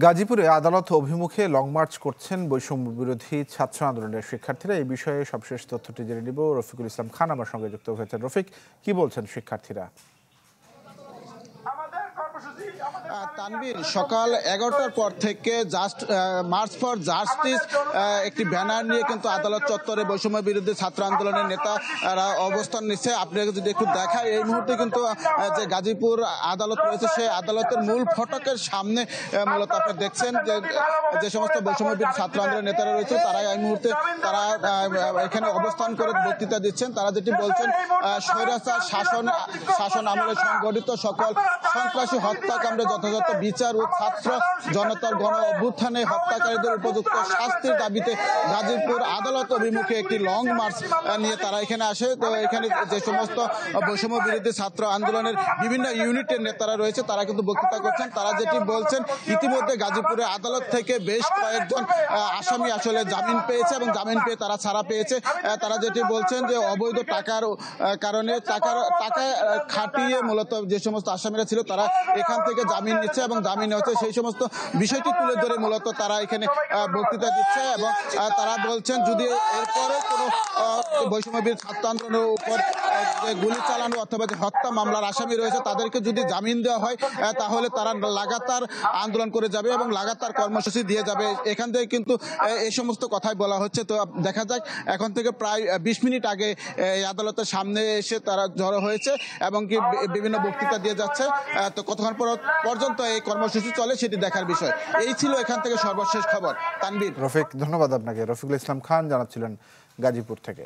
গাজীপুরে আদালত অভিমুখে লং মার্চ করছেন বৈষম্য বিরোধী ছাত্র আন্দোলনের শিক্ষার্থীরা। এই বিষয়ে সবশেষ তথ্যটি জেনে নিব। রফিকুল ইসলাম খান আমার সঙ্গে যুক্ত হয়েছেন। রফিক, কি বলছেন শিক্ষার্থীরা? তানভীর, সকাল 11টার পর থেকে মার্চ ফর জাস্টিস একটি ব্যানার নিয়ে কিন্তু আদালত চত্বরে বৈষম্য বিরোধী ছাত্র আন্দোলনের নেতারা অবস্থান নিচ্ছে। আপনাকে যদি একটু দেখায়, এই মুহূর্তে কিন্তু যে গাজীপুর আদালত রয়েছে সেই আদালতের মূল ফটকের সামনে মূলত আপনি দেখছেন যে সমস্ত বৈষম্য বিরোধী ছাত্র আন্দোলনের নেতারা রয়েছে তারা এই মুহূর্তে এখানে অবস্থান করে বক্তৃতা দিচ্ছেন। তারা যেটি বলছেন, স্বৈরাচার শাসন আমলে সংগঠিত সকল সন্ত্রাসী হত্যাকাণ্ডে যথাযথ বিচার ও ছাত্র জনতার গণ অভ্যুত্থানে হত্যাকারীদের উপযুক্ত শাস্তির দাবিতে গাজীপুর আদালত অভিমুখে একটি লং মার্চ নিয়ে তারা এখানে আসে। তো এখানে যে সমস্ত বৈষম্য বিরোধী ছাত্র আন্দোলনের বিভিন্ন ইউনিটের নেতারা রয়েছে তারা কিন্তু বক্তৃতা করছেন। তারা যেটি বলছেন, ইতিমধ্যে গাজীপুরে আদালত থেকে বেশ কয়েকজন আসামি আসলে জামিন পেয়েছে এবং জামিন পেয়ে তারা ছাড়া পেয়েছে। তারা যেটি বলছেন যে অবৈধ টাকার কারণে টাকা খাটিয়ে মূলত যে সমস্ত আসামিরা ছিল তারা এখান থেকে জামিন নিচ্ছে এবং জামিন হচ্ছে সেই সমস্ত বিষয়টি তুলে ধরে মূলত তারা এখানে বক্তৃতা দিচ্ছে। এবং তারা বলছেন, যদি এরপরে কোনো বৈষম্য বিরোধী ছাত্র আন্দোলনের উপর গুলি চালানো অথবা যে হত্যা মামলার আসামি রয়েছে তাদেরকে যদি জামিন দেওয়া হয় তাহলে তারা লাগাতার আন্দোলন করে যাবে এবং লাগাতার কর্মসূচি দিয়ে যাবে। এখান থেকে কিন্তু এই সমস্ত কথাই বলা হচ্ছে। তো দেখা যাক, এখন থেকে প্রায় 20 মিনিট আগে এই আদালতের সামনে এসে তারা জড়ো হয়েছে এবং কি বিভিন্ন বক্তৃতা দিয়ে যাচ্ছে। তো কতক্ষণ পর্যন্ত এই কর্মসূচি চলে সেটি দেখার বিষয়। এই ছিল এখান থেকে সর্বশেষ খবর। তানভীর। রফিক, ধন্যবাদ আপনাকে। রফিকুল ইসলাম খান জানাচ্ছিলেন গাজীপুর থেকে।